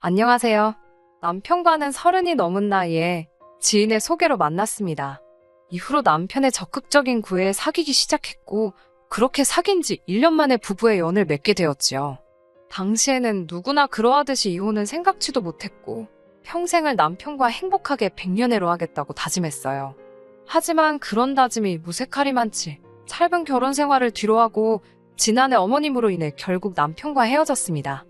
안녕하세요. 남편과는 30이 넘은 나이에 지인의 소개로 만났습니다. 이후로 남편의 적극적인 구애에 사귀기 시작했고, 그렇게 사귄 지 1년 만에 부부의 연을 맺게 되었지요. 당시에는 누구나 그러하듯이 이혼은 생각지도 못했고, 평생을 남편과 행복하게 백년해로 하겠다고 다짐했어요. 하지만 그런 다짐이 무색하리만치 짧은 결혼 생활을 뒤로하고 지난해 어머님으로 인해 결국 남편과 헤어졌습니다.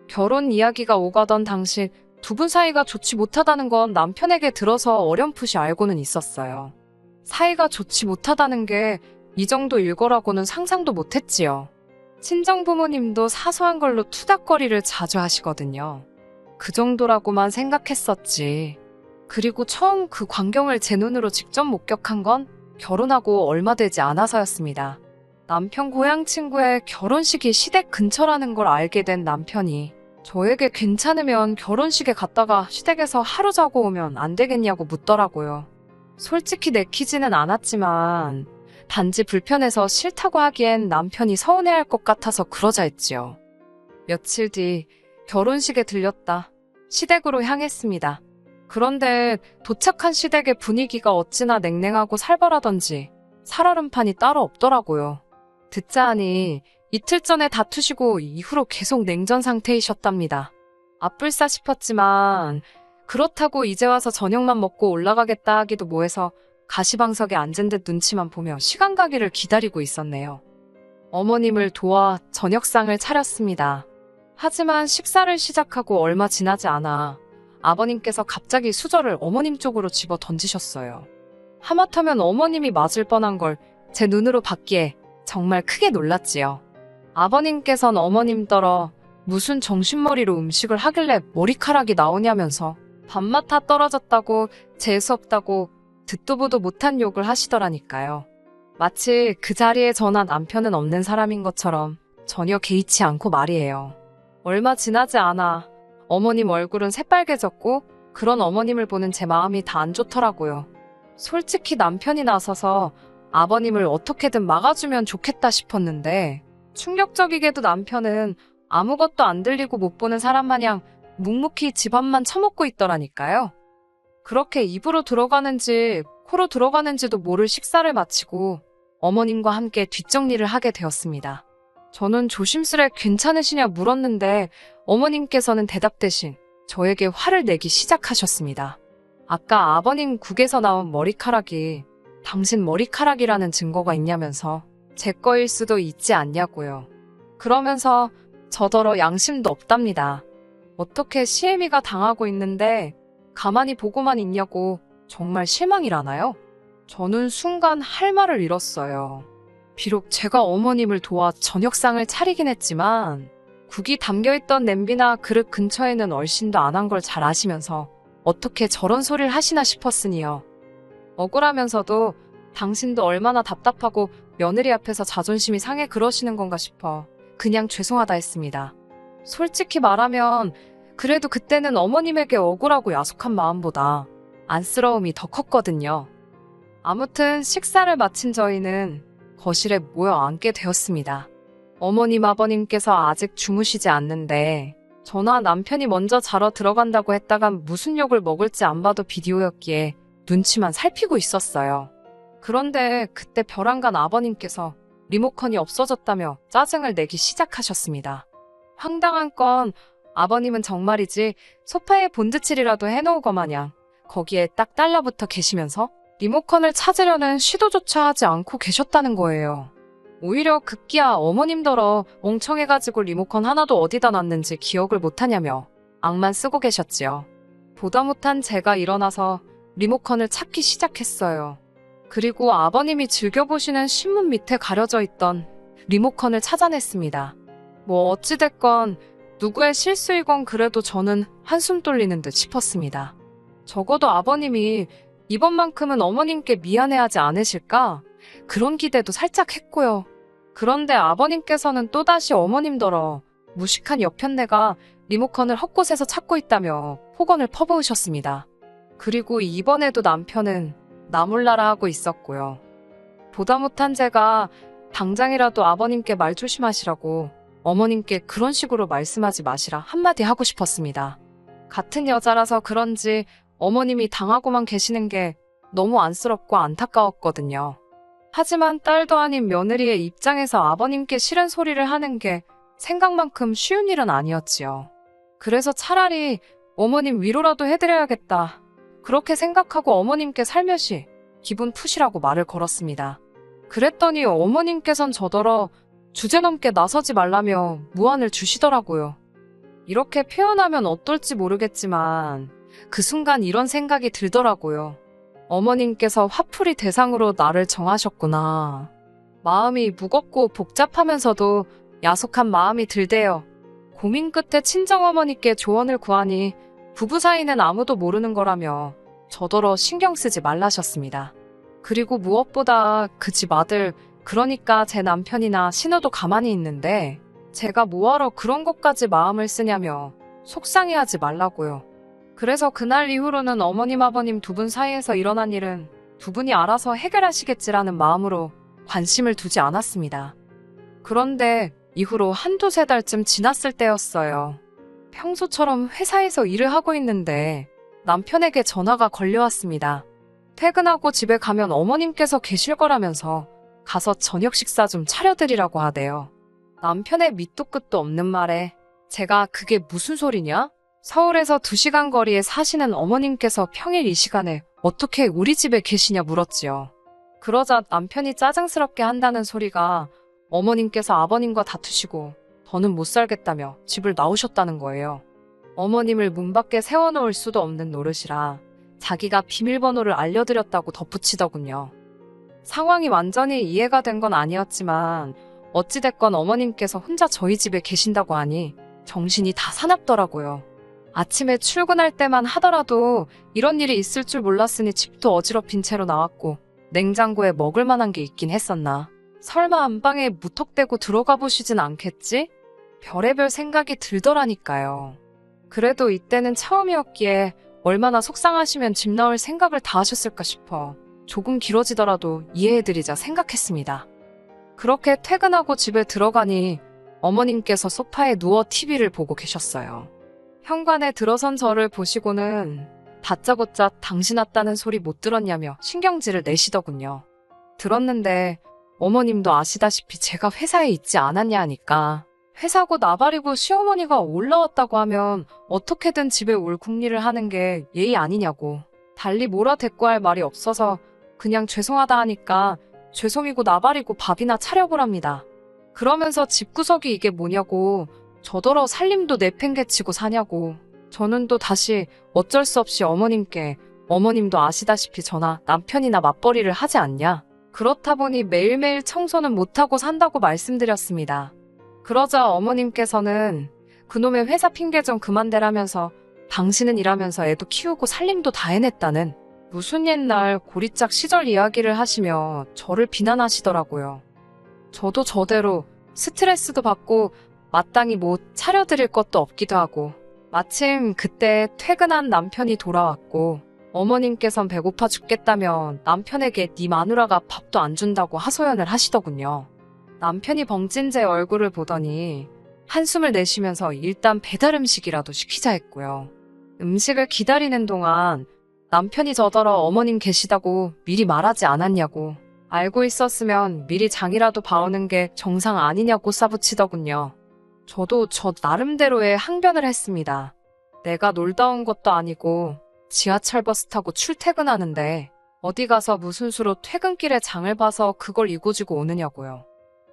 결혼 이야기가 오가던 당시 두 분 사이가 좋지 못하다는 건 남편에게 들어서 어렴풋이 알고는 있었어요. 사이가 좋지 못하다는 게 이 정도일 거라고는 상상도 못했지요. 친정 부모님도 사소한 걸로 투닥거리를 자주 하시거든요. 그 정도라고만 생각했었지. 그리고 처음 그 광경을 제 눈으로 직접 목격한 건 결혼하고 얼마 되지 않아서였습니다. 남편 고향 친구의 결혼식이 시댁 근처라는 걸 알게 된 남편이 저에게 괜찮으면 결혼식에 갔다가 시댁에서 하루 자고 오면 안 되겠냐고 묻더라고요. 솔직히 내키지는 않았지만 단지 불편해서 싫다고 하기엔 남편이 서운해할 것 같아서 그러자 했지요. 며칠 뒤 결혼식에 들렸다. 시댁으로 향했습니다. 그런데 도착한 시댁의 분위기가 어찌나 냉랭하고 살벌하던지 살얼음판이 따로 없더라고요. 듣자 하니 이틀 전에 다투시고 이후로 계속 냉전 상태이셨답니다. 아뿔싸 싶었지만 그렇다고 이제 와서 저녁만 먹고 올라가겠다 하기도 뭐해서 가시방석에 앉은 듯 눈치만 보며 시간 가기를 기다리고 있었네요. 어머님을 도와 저녁상을 차렸습니다. 하지만 식사를 시작하고 얼마 지나지 않아 아버님께서 갑자기 수저를 어머님 쪽으로 집어 던지셨어요. 하마터면 어머님이 맞을 뻔한 걸 제 눈으로 봤기에 정말 크게 놀랐지요. 아버님께선 어머님 떨어 무슨 정신머리로 음식을 하길래 머리카락이 나오냐면서 밥맛 다 떨어졌다고 재수없다고 듣도 보도 못한 욕을 하시더라니까요. 마치 그 자리에 저나 남편은 없는 사람인 것처럼 전혀 개의치 않고 말이에요. 얼마 지나지 않아 어머님 얼굴은 새빨개졌고 그런 어머님을 보는 제 마음이 다 안 좋더라고요. 솔직히 남편이 나서서 아버님을 어떻게든 막아주면 좋겠다 싶었는데 충격적이게도 남편은 아무것도 안 들리고 못 보는 사람 마냥 묵묵히 집안만 처먹고 있더라니까요. 그렇게 입으로 들어가는지 코로 들어가는지도 모를 식사를 마치고 어머님과 함께 뒷정리를 하게 되었습니다. 저는 조심스레 괜찮으시냐 물었는데 어머님께서는 대답 대신 저에게 화를 내기 시작하셨습니다. 아까 아버님 국에서 나온 머리카락이 당신 머리카락이라는 증거가 있냐면서 제 거일 수도 있지 않냐고요. 그러면서 저더러 양심도 없답니다. 어떻게 시애미가 당하고 있는데 가만히 보고만 있냐고 정말 실망이라나요? 저는 순간 할 말을 잃었어요. 비록 제가 어머님을 도와 저녁상을 차리긴 했지만 국이 담겨있던 냄비나 그릇 근처에는 얼씬도 안 한 걸 잘 아시면서 어떻게 저런 소리를 하시나 싶었으니요. 억울하면서도 당신도 얼마나 답답하고 며느리 앞에서 자존심이 상해 그러시는 건가 싶어 그냥 죄송하다 했습니다. 솔직히 말하면 그래도 그때는 어머님에게 억울하고 야속한 마음보다 안쓰러움이 더 컸거든요. 아무튼 식사를 마친 저희는 거실에 모여 앉게 되었습니다. 어머님 아버님께서 아직 주무시지 않는데 저나 남편이 먼저 자러 들어간다고 했다간 무슨 욕을 먹을지 안 봐도 비디오였기에 눈치만 살피고 있었어요. 그런데 그때 벼랑간 아버님께서 리모컨이 없어졌다며 짜증을 내기 시작하셨습니다. 황당한 건 아버님은 정말이지 소파에 본드칠이라도 해놓으거 마냥 거기에 딱 달라붙어 계시면서 리모컨을 찾으려는 시도조차 하지 않고 계셨다는 거예요. 오히려 급기야 어머님더러 멍청해가지고 리모컨 하나도 어디다 놨는지 기억을 못하냐며 악만 쓰고 계셨지요. 보다 못한 제가 일어나서 리모컨을 찾기 시작했어요. 그리고 아버님이 즐겨보시는 신문 밑에 가려져 있던 리모컨을 찾아냈습니다. 뭐 어찌됐건 누구의 실수이건 그래도 저는 한숨 돌리는 듯 싶었습니다. 적어도 아버님이 이번만큼은 어머님께 미안해하지 않으실까? 그런 기대도 살짝 했고요. 그런데 아버님께서는 또다시 어머님더러 무식한 여편네가 리모컨을 헛곳에서 찾고 있다며 폭언을 퍼부으셨습니다. 그리고 이번에도 남편은 나 몰라라 하고 있었고요. 보다 못한 제가 당장이라도 아버님께 말 조심하시라고 어머님께 그런 식으로 말씀하지 마시라 한마디 하고 싶었습니다. 같은 여자라서 그런지 어머님이 당하고만 계시는 게 너무 안쓰럽고 안타까웠거든요. 하지만 딸도 아닌 며느리의 입장에서 아버님께 싫은 소리를 하는 게 생각만큼 쉬운 일은 아니었지요. 그래서 차라리 어머님 위로라도 해드려야겠다. 그렇게 생각하고 어머님께 살며시 기분 푸시라고 말을 걸었습니다. 그랬더니 어머님께선 저더러 주제넘게 나서지 말라며 무안을 주시더라고요. 이렇게 표현하면 어떨지 모르겠지만 그 순간 이런 생각이 들더라고요. 어머님께서 화풀이 대상으로 나를 정하셨구나. 마음이 무겁고 복잡하면서도 야속한 마음이 들대요. 고민 끝에 친정어머니께 조언을 구하니 부부 사이는 아무도 모르는 거라며 저더러 신경 쓰지 말라셨습니다. 그리고 무엇보다 그 집 아들, 그러니까 제 남편이나 신우도 가만히 있는데 제가 뭐하러 그런 것까지 마음을 쓰냐며 속상해하지 말라고요. 그래서 그날 이후로는 어머님 아버님 두 분 사이에서 일어난 일은 두 분이 알아서 해결하시겠지라는 마음으로 관심을 두지 않았습니다. 그런데 이후로 한두 세 달쯤 지났을 때였어요. 평소처럼 회사에서 일을 하고 있는데 남편에게 전화가 걸려왔습니다. 퇴근하고 집에 가면 어머님께서 계실 거라면서 가서 저녁 식사 좀 차려드리라고 하대요. 남편의 밑도 끝도 없는 말에 제가 그게 무슨 소리냐? 서울에서 2시간 거리에 사시는 어머님께서 평일 이 시간에 어떻게 우리 집에 계시냐 물었지요. 그러자 남편이 짜증스럽게 한다는 소리가 어머님께서 아버님과 다투시고 더는 못 살겠다며 집을 나오셨다는 거예요. 어머님을 문 밖에 세워놓을 수도 없는 노릇이라 자기가 비밀번호를 알려드렸다고 덧붙이더군요. 상황이 완전히 이해가 된 건 아니었지만 어찌됐건 어머님께서 혼자 저희 집에 계신다고 하니 정신이 다 사납더라고요. 아침에 출근할 때만 하더라도 이런 일이 있을 줄 몰랐으니 집도 어지럽힌 채로 나왔고 냉장고에 먹을 만한 게 있긴 했었나. 설마 안방에 무턱대고 들어가 보시진 않겠지? 별의별 생각이 들더라니까요. 그래도 이때는 처음이었기에 얼마나 속상하시면 집 나올 생각을 다 하셨을까 싶어 조금 길어지더라도 이해해드리자 생각했습니다. 그렇게 퇴근하고 집에 들어가니 어머님께서 소파에 누워 TV를 보고 계셨어요. 현관에 들어선 저를 보시고는 다짜고짜 당신 왔다는 소리 못 들었냐며 신경질을 내시더군요. 들었는데 어머님도 아시다시피 제가 회사에 있지 않았냐 하니까 회사고 나발이고 시어머니가 올라왔다고 하면 어떻게든 집에 올 궁리를 하는 게 예의 아니냐고. 달리 뭐라 대꾸할 말이 없어서 그냥 죄송하다 하니까 죄송이고 나발이고 밥이나 차려보랍니다. 그러면서 집구석이 이게 뭐냐고 저더러 살림도 내팽개치고 사냐고. 저는 또 다시 어쩔 수 없이 어머님께 어머님도 아시다시피 저나 남편이나 맞벌이를 하지 않냐. 그렇다 보니 매일매일 청소는 못하고 산다고 말씀드렸습니다. 그러자 어머님께서는 그놈의 회사 핑계 좀 그만 대라면서 당신은 일하면서 애도 키우고 살림도 다 해냈다는 무슨 옛날 고리짝 시절 이야기를 하시며 저를 비난하시더라고요. 저도 저대로 스트레스도 받고 마땅히 뭐 차려드릴 것도 없기도 하고 마침 그때 퇴근한 남편이 돌아왔고 어머님께선 배고파 죽겠다며 남편에게 네 마누라가 밥도 안 준다고 하소연을 하시더군요. 남편이 벙찐 제 얼굴을 보더니 한숨을 내쉬면서 일단 배달 음식이라도 시키자 했고요. 음식을 기다리는 동안 남편이 저더러 어머님 계시다고 미리 말하지 않았냐고 알고 있었으면 미리 장이라도 봐오는 게 정상 아니냐고 싸붙이더군요. 저도 저 나름대로의 항변을 했습니다. 내가 놀다 온 것도 아니고 지하철 버스 타고 출퇴근하는데 어디 가서 무슨 수로 퇴근길에 장을 봐서 그걸 이고지고 오느냐고요.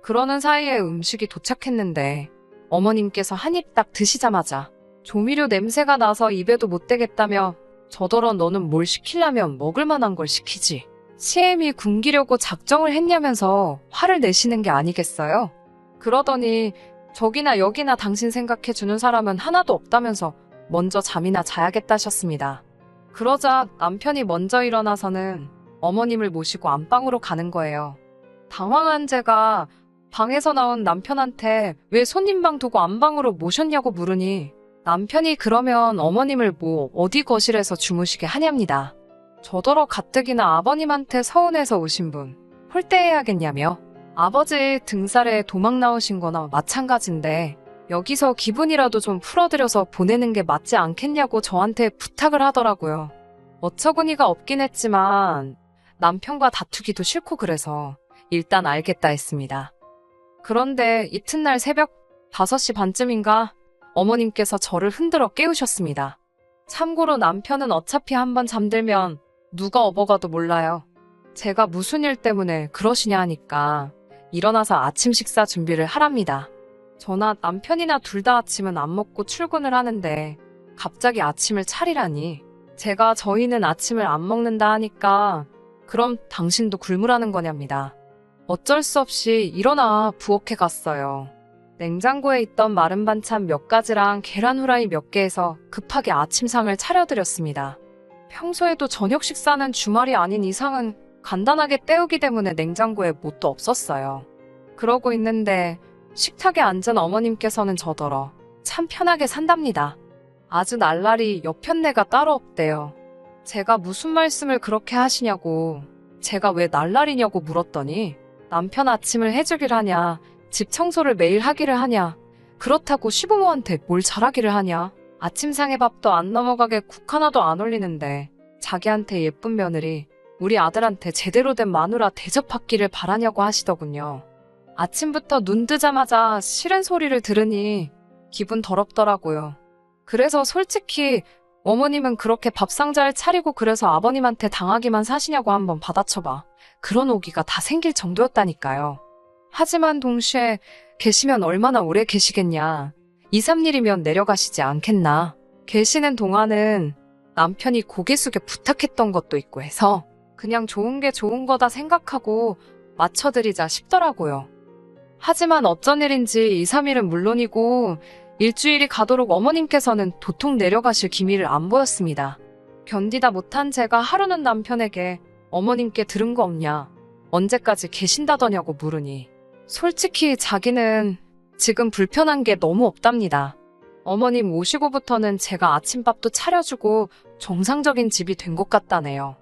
그러는 사이에 음식이 도착했는데 어머님께서 한 입 딱 드시자마자 조미료 냄새가 나서 입에도 못 대겠다며 저더러 너는 뭘 시키려면 먹을 만한 걸 시키지. 시엠이 굶기려고 작정을 했냐면서 화를 내시는 게 아니겠어요? 그러더니 저기나 여기나 당신 생각해주는 사람은 하나도 없다면서 먼저 잠이나 자야겠다셨습니다. 그러자 남편이 먼저 일어나서는 어머님을 모시고 안방으로 가는 거예요. 당황한 제가 방에서 나온 남편한테 왜 손님방 두고 안방으로 모셨냐고 물으니 남편이 그러면 어머님을 뭐 어디 거실에서 주무시게 하냐입니다. 저더러 가뜩이나 아버님한테 서운해서 오신 분 홀대해야겠냐며 아버지 등살에 도망 나오신 거나 마찬가지인데 여기서 기분이라도 좀 풀어드려서 보내는 게 맞지 않겠냐고 저한테 부탁을 하더라고요. 어처구니가 없긴 했지만 남편과 다투기도 싫고 그래서 일단 알겠다 했습니다. 그런데 이튿날 새벽 5시 반쯤인가 어머님께서 저를 흔들어 깨우셨습니다. 참고로 남편은 어차피 한번 잠들면 누가 업어가도 몰라요. 제가 무슨 일 때문에 그러시냐 하니까 일어나서 아침 식사 준비를 하랍니다. 저나 남편이나 둘 다 아침은 안 먹고 출근을 하는데 갑자기 아침을 차리라니. 제가 저희는 아침을 안 먹는다 하니까 그럼 당신도 굶으라는 거냐입니다. 어쩔 수 없이 일어나 부엌에 갔어요. 냉장고에 있던 마른 반찬 몇 가지랑 계란 후라이 몇 개에서 급하게 아침상을 차려드렸습니다. 평소에도 저녁 식사는 주말이 아닌 이상은 간단하게 때우기 때문에 냉장고에 뭣도 없었어요. 그러고 있는데 식탁에 앉은 어머님께서는 저더러 참 편하게 산답니다. 아주 날라리 여편네가 따로 없대요. 제가 무슨 말씀을 그렇게 하시냐고, 제가 왜 날라리냐고 물었더니 남편 아침을 해주길 하냐, 집 청소를 매일 하기를 하냐, 그렇다고 시부모한테 뭘 잘하기를 하냐, 아침상에 밥도 안 넘어가게 국 하나도 안 올리는데 자기한테 예쁜 며느리, 우리 아들한테 제대로 된 마누라 대접받기를 바라냐고 하시더군요. 아침부터 눈 뜨자마자 싫은 소리를 들으니 기분 더럽더라고요. 그래서 솔직히 어머님은 그렇게 밥상 잘 차리고 그래서 아버님한테 당하기만 사시냐고 한번 받아쳐봐. 그런 오기가 다 생길 정도였다니까요. 하지만 동시에 계시면 얼마나 오래 계시겠냐. 2, 3일이면 내려가시지 않겠나. 계시는 동안은 남편이 고개 숙여 부탁했던 것도 있고 해서 그냥 좋은 게 좋은 거다 생각하고 맞춰드리자 싶더라고요. 하지만 어쩐 일인지 2, 3일은 물론이고 일주일이 가도록 어머님께서는 도통 내려가실 기미를 안 보였습니다. 견디다 못한 제가 하루는 남편에게 어머님께 들은 거 없냐, 언제까지 계신다더냐고 물으니 솔직히 자기는 지금 불편한 게 너무 없답니다. 어머님 오시고부터는 제가 아침밥도 차려주고 정상적인 집이 된 것 같다네요.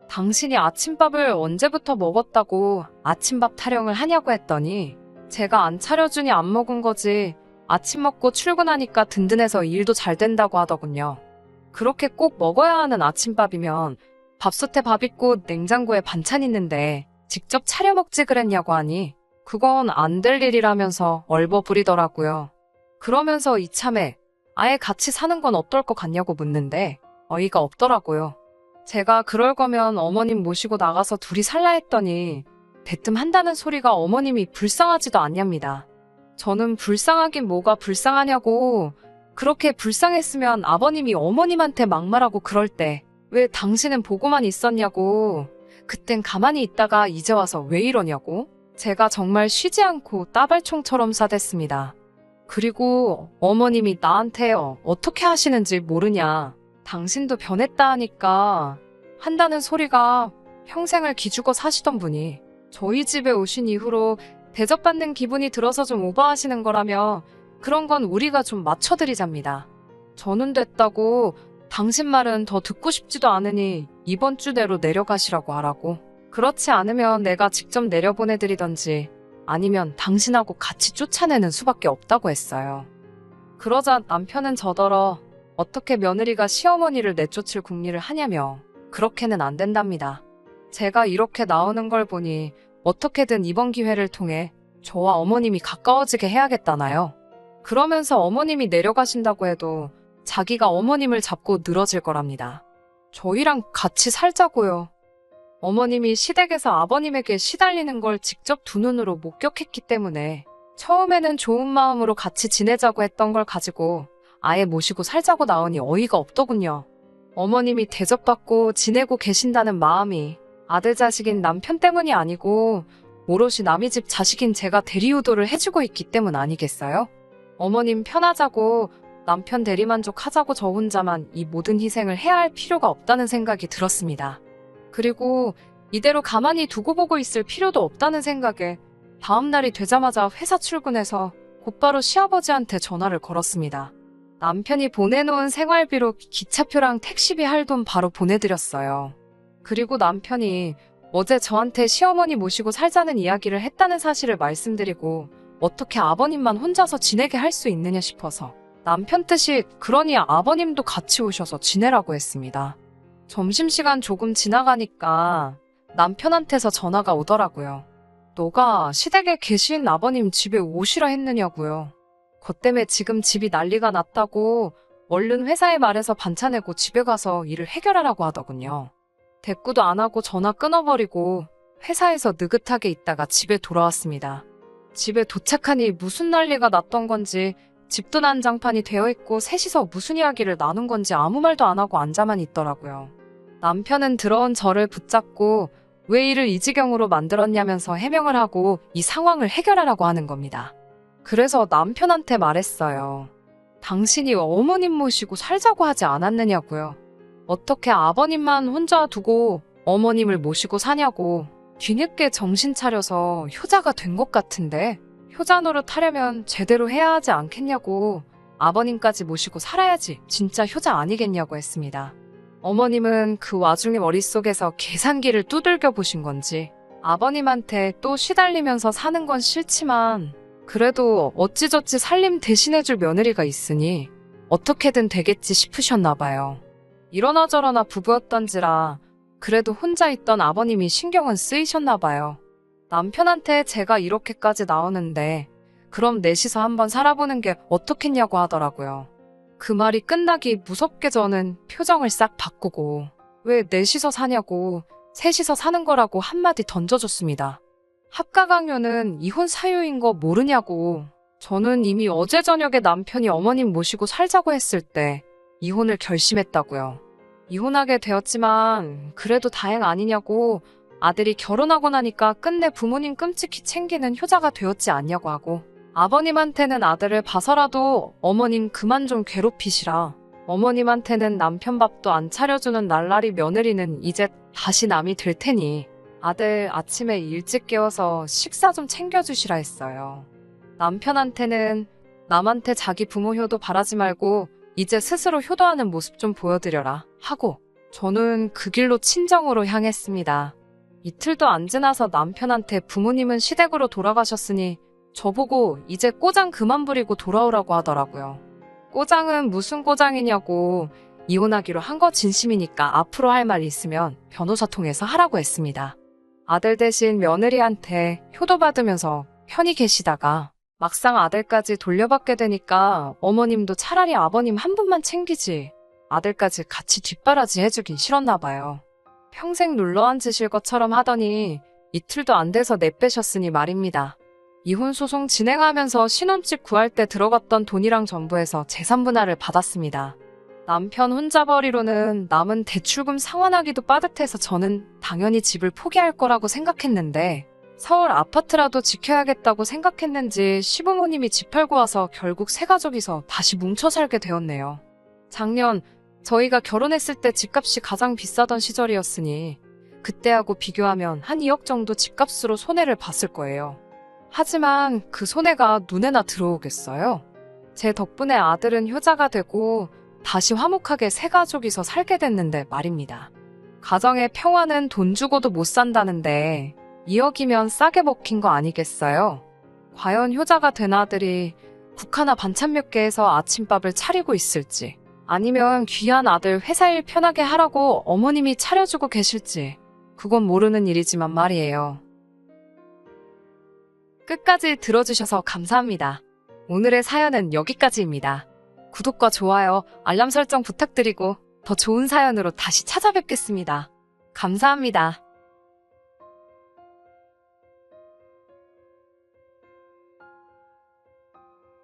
당신이 아침밥을 언제부터 먹었다고 아침밥 타령을 하냐고 했더니 제가 안 차려주니 안 먹은 거지, 아침 먹고 출근하니까 든든해서 일도 잘 된다고 하더군요. 그렇게 꼭 먹어야 하는 아침밥이면 밥솥에 밥 있고 냉장고에 반찬 있는데 직접 차려 먹지 그랬냐고 하니 그건 안 될 일이라면서 얼버무리더라고요. 그러면서 이참에 아예 같이 사는 건 어떨 것 같냐고 묻는데 어이가 없더라고요. 제가 그럴 거면 어머님 모시고 나가서 둘이 살라 했더니 대뜸 한다는 소리가 어머님이 불쌍하지도 않냐입니다. 저는 불쌍하긴 뭐가 불쌍하냐고, 그렇게 불쌍했으면 아버님이 어머님한테 막말하고 그럴 때 왜 당신은 보고만 있었냐고, 그땐 가만히 있다가 이제 와서 왜 이러냐고. 제가 정말 쉬지 않고 따발총처럼 싸댔습니다. 그리고 어머님이 나한테 어떻게 하시는지 모르냐, 당신도 변했다 하니까 한다는 소리가 평생을 기죽어 사시던 분이 저희 집에 오신 이후로 대접받는 기분이 들어서 좀 오버하시는 거라며 그런 건 우리가 좀 맞춰드리잡니다. 저는 됐다고, 당신 말은 더 듣고 싶지도 않으니 이번 주 내로 내려가시라고 하라고. 그렇지 않으면 내가 직접 내려보내드리던지 아니면 당신하고 같이 쫓아내는 수밖에 없다고 했어요. 그러자 남편은 저더러 어떻게 며느리가 시어머니를 내쫓을 궁리를 하냐며 그렇게는 안 된답니다. 제가 이렇게 나오는 걸 보니 어떻게든 이번 기회를 통해 저와 어머님이 가까워지게 해야겠다나요. 그러면서 어머님이 내려가신다고 해도 자기가 어머님을 잡고 늘어질 거랍니다. 저희랑 같이 살자고요. 어머님이 시댁에서 아버님에게 시달리는 걸 직접 두 눈으로 목격했기 때문에 처음에는 좋은 마음으로 같이 지내자고 했던 걸 가지고 아예 모시고 살자고 나오니 어이가 없더군요. 어머님이 대접받고 지내고 계신다는 마음이 아들 자식인 남편 때문이 아니고 오롯이 남의 집 자식인 제가 대리효도를 해주고 있기 때문 아니겠어요? 어머님 편하자고 남편 대리만족하자고 저 혼자만 이 모든 희생을 해야 할 필요가 없다는 생각이 들었습니다. 그리고 이대로 가만히 두고 보고 있을 필요도 없다는 생각에 다음 날이 되자마자 회사 출근해서 곧바로 시아버지한테 전화를 걸었습니다. 남편이 보내놓은 생활비로 기차표랑 택시비 할 돈 바로 보내드렸어요. 그리고 남편이 어제 저한테 시어머니 모시고 살자는 이야기를 했다는 사실을 말씀드리고 어떻게 아버님만 혼자서 지내게 할 수 있느냐 싶어서 남편 뜻이 그러니 아버님도 같이 오셔서 지내라고 했습니다. 점심시간 조금 지나가니까 남편한테서 전화가 오더라고요. 너가 시댁에 계신 아버님 집에 오시라 했느냐고요. 그 때문에 지금 집이 난리가 났다고 얼른 회사에 말해서 반찬내고 집에 가서 일을 해결하라고 하더군요. 대꾸도 안 하고 전화 끊어버리고 회사에서 느긋하게 있다가 집에 돌아왔습니다. 집에 도착하니 무슨 난리가 났던 건지 집도 난장판이 되어 있고 셋이서 무슨 이야기를 나눈 건지 아무 말도 안 하고 앉아만 있더라고요. 남편은 들어온 저를 붙잡고 왜 일을 이 지경으로 만들었냐면서 해명을 하고 이 상황을 해결하라고 하는 겁니다. 그래서 남편한테 말했어요. 당신이 어머님 모시고 살자고 하지 않았느냐고요. 어떻게 아버님만 혼자 두고 어머님을 모시고 사냐고. 뒤늦게 정신 차려서 효자가 된 것 같은데 효자 노릇하려면 제대로 해야 하지 않겠냐고. 아버님까지 모시고 살아야지 진짜 효자 아니겠냐고 했습니다. 어머님은 그 와중에 머릿속에서 계산기를 두들겨 보신 건지 아버님한테 또 시달리면서 사는 건 싫지만 그래도 어찌저찌 살림 대신해줄 며느리가 있으니 어떻게든 되겠지 싶으셨나 봐요. 이러나 저러나 부부였던지라 그래도 혼자 있던 아버님이 신경은 쓰이셨나 봐요. 남편한테 제가 이렇게까지 나오는데 그럼 넷이서 한번 살아보는 게 어떻겠냐고 하더라고요. 그 말이 끝나기 무섭게 저는 표정을 싹 바꾸고 왜 넷이서 사냐고 셋이서 사는 거라고 한마디 던져줬습니다. 합가강요는 이혼 사유인 거 모르냐고. 저는 이미 어제 저녁에 남편이 어머님 모시고 살자고 했을 때 이혼을 결심했다고요. 이혼하게 되었지만 그래도 다행 아니냐고. 아들이 결혼하고 나니까 끝내 부모님 끔찍히 챙기는 효자가 되었지 않냐고 하고 아버님한테는 아들을 봐서라도 어머님 그만 좀 괴롭히시라. 어머님한테는 남편 밥도 안 차려주는 날라리 며느리는 이제 다시 남이 될 테니 아들 아침에 일찍 깨워서 식사 좀 챙겨주시라 했어요. 남편한테는 남한테 자기 부모 효도 바라지 말고 이제 스스로 효도하는 모습 좀 보여드려라 하고 저는 그 길로 친정으로 향했습니다. 이틀도 안 지나서 남편한테 부모님은 시댁으로 돌아가셨으니 저보고 이제 꼬장 그만 부리고 돌아오라고 하더라고요. 꼬장은 무슨 꼬장이냐고. 이혼하기로 한 거 진심이니까 앞으로 할 말 있으면 변호사 통해서 하라고 했습니다. 아들 대신 며느리한테 효도받으면서 편히 계시다가 막상 아들까지 돌려받게 되니까 어머님도 차라리 아버님 한 분만 챙기지 아들까지 같이 뒷바라지 해주긴 싫었나 봐요. 평생 눌러앉으실 것처럼 하더니 이틀도 안 돼서 내빼셨으니 말입니다. 이혼 소송 진행하면서 신혼집 구할 때 들어갔던 돈이랑 전부해서 재산 분할을 받았습니다. 남편 혼자 벌이로는 남은 대출금 상환하기도 빠듯해서 저는 당연히 집을 포기할 거라고 생각했는데 서울 아파트라도 지켜야겠다고 생각했는지 시부모님이 집 팔고 와서 결국 세 가족이서 다시 뭉쳐 살게 되었네요. 작년 저희가 결혼했을 때 집값이 가장 비싸던 시절이었으니 그때하고 비교하면 한 2억 정도 집값으로 손해를 봤을 거예요. 하지만 그 손해가 눈에나 들어오겠어요? 제 덕분에 아들은 효자가 되고 다시 화목하게 세 가족이서 살게 됐는데 말입니다. 가정의 평화는 돈 주고도 못 산다는데 2억이면 싸게 먹힌 거 아니겠어요? 과연 효자가 된 아들이 국 하나 반찬 몇 개 해서 아침밥을 차리고 있을지 아니면 귀한 아들 회사 일 편하게 하라고 어머님이 차려주고 계실지 그건 모르는 일이지만 말이에요. 끝까지 들어주셔서 감사합니다. 오늘의 사연은 여기까지입니다. 구독과 좋아요, 알람 설정 부탁드리고 더 좋은 사연으로 다시 찾아뵙겠습니다. 감사합니다.